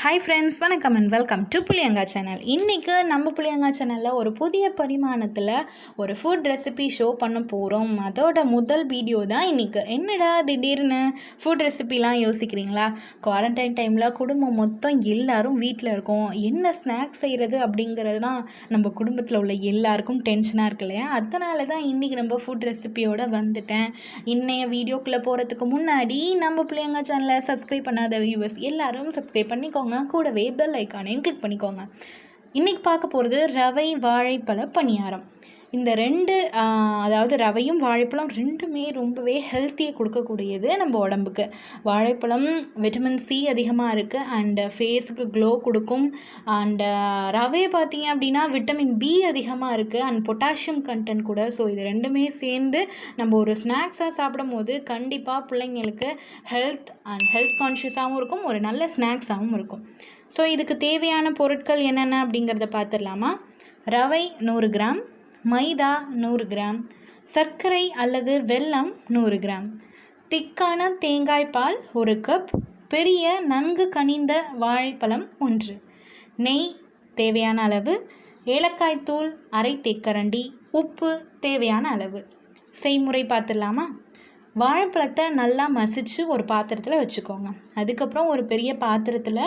Hi friends, வணக்கம் and welcome to புளியங்கா channel. இன்றைக்கி நம்ம புளியங்கா சேனலில் ஒரு புதிய பரிமாணத்தில் ஒரு ஃபுட் ரெசிபி ஷோ பண்ண போகிறோம். அதோட முதல் வீடியோ தான் இன்றைக்கி. என்னடா திடீர்னு ஃபுட் ரெசிபிலாம் யோசிக்கிறீங்களா? குவாரண்டைன் டைமில் குடும்பம் மொத்தம் எல்லோரும் வீட்டில் இருக்கோம். என்ன ஸ்நாக்ஸ் செய்கிறது அப்படிங்கிறது தான் நம்ம குடும்பத்தில் உள்ள எல்லாருக்கும் டென்ஷனாக இருக்கு இல்லையா? அதனால தான் இன்றைக்கி நம்ம ஃபுட் ரெசிபியோடு வந்துட்டேன். இன்னைய வீடியோக்குள்ளே போகிறதுக்கு முன்னாடி நம்ம புளியங்கா சேனலை சப்ஸ்கிரைப் பண்ணாத வியூவர்ஸ் எல்லாரும் சப்ஸ்கிரைப் பண்ணிக்கோங்க. கூடவே பெல் ஐக்கானையும் கிளிக் பண்ணிக்கோங்க. இன்னைக்கு பார்க்க போகிறது ரவை வாழைப்பழ பனியாரம். இந்த ரெண்டு அதாவது ரவையும் வாழைப்பழம் ரெண்டுமே ரொம்பவே ஹெல்த்தியை கொடுக்கக்கூடியது நம்ம உடம்புக்கு. வாழைப்பழம் விட்டமின் சி அதிகமாக இருக்குது அண்டு ஃபேஸுக்கு க்ளோ கொடுக்கும். அண்டு ரவை பார்த்திங்க அப்படின்னா விட்டமின் பி அதிகமாக இருக்குது அண்ட் பொட்டாசியம் கண்டென்ட் கூட. ஸோ இது ரெண்டுமே சேர்ந்து நம்ம ஒரு ஸ்நாக்ஸாக சாப்பிடும் போது கண்டிப்பாக பிள்ளைங்களுக்கு ஹெல்த் கான்ஷியஸாகவும் இருக்கும், ஒரு நல்ல ஸ்நாக்ஸாகவும் இருக்கும். ஸோ இதுக்கு தேவையான பொருட்கள் என்னென்ன அப்படிங்கிறத பார்த்துடலாமா? ரவை 100 கிராம், மைதா 100 கிராம், சர்க்கரை அல்லது வெல்லம் 100 கிராம், திக்கான தேங்காய் பால் 1 கப், பெரிய நன்கு கனிந்த வாழைப்பழம் 1, நெய் தேவையான அளவு, ஏலக்காய் தூள் அரை தேக்கரண்டி, உப்பு தேவையான அளவு. செய்முறை பார்த்துடலாமா? வாழைப்பழத்தை நல்லா மசித்து ஒரு பாத்திரத்தில் வச்சுக்கோங்க. அதுக்கப்புறம் ஒரு பெரிய பாத்திரத்தில்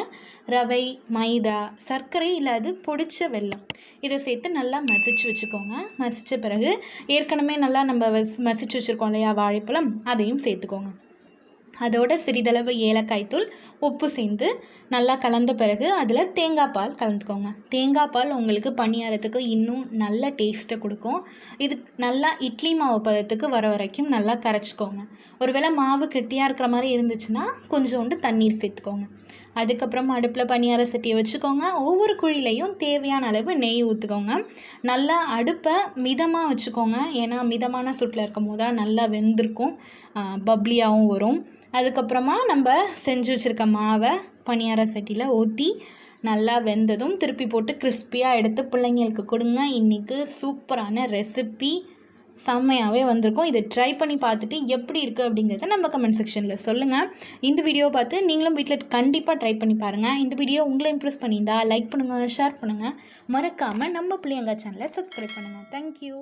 ரவை, மைதா, சர்க்கரை இல்லாது பொடிச்ச வெல்லம் இதை சேர்த்து நல்லா மசித்து வச்சுக்கோங்க. மசித்த பிறகு ஏற்கனவே நல்லா நம்ம மசித்து வச்சுருக்கோம் இல்லையா வாழைப்பழம், அதையும் சேர்த்துக்கோங்க. அதோட சிறிதளவு ஏலக்காய் தூள், உப்பு சேர்ந்து நல்லா கலந்த பிறகு அதில் தேங்காய் பால் கலந்துக்கோங்க. தேங்காய் பால் உங்களுக்கு பணியாரத்துக்கு இன்னும் நல்ல டேஸ்ட்டை கொடுக்கும். இது நல்லா இட்லி மாவு பதத்துக்கு வர வரைக்கும் நல்லா கரைச்சிக்கோங்க. ஒருவேளை மாவு கெட்டியாக இருக்கிற மாதிரி இருந்துச்சுன்னா கொஞ்சோண்டு தண்ணீர் சேர்த்துக்கோங்க. அதுக்கப்புறம் அடுப்பில் பணியார சட்டியை வச்சுக்கோங்க. ஒவ்வொரு குழிலையும் தேவையான அளவு நெய் ஊற்றுக்கோங்க. நல்லா அடுப்பை மிதமாக வச்சுக்கோங்க. ஏன்னா மிதமான சூட்டில் இருக்கும் போது தான் நல்லா வெந்திருக்கும், பப்ளியாகவும் வரும். அதுக்கப்புறமா நம்ம செஞ்சு வச்சுருக்க மாவை பணியார சட்டியில் ஊற்றி நல்லா வெந்ததும் திருப்பி போட்டு கிறிஸ்பியாக எடுத்து பிள்ளைங்களுக்கு கொடுங்க. இன்றைக்கி சூப்பரான ரெசிபி செம்மையாகவே வந்திருக்கும். இதை ட்ரை பண்ணி பார்த்துட்டு எப்படி இருக்குது அப்படிங்கிறத நம்ம கமெண்ட் செக்ஷனில் சொல்லுங்கள். இந்த வீடியோ பார்த்து நீங்களும் வீட்டில் கண்டிப்பாக ட்ரை பண்ணி பாருங்கள். இந்த வீடியோ உங்களை இம்ப்ரெஸ் பண்ணியிருந்தா லைக் பண்ணுங்கள், ஷேர் பண்ணுங்கள். மறக்காமல் நம்ம புளியங்கா சேனலை சப்ஸ்கிரைப் பண்ணுங்கள். தேங்க்யூ.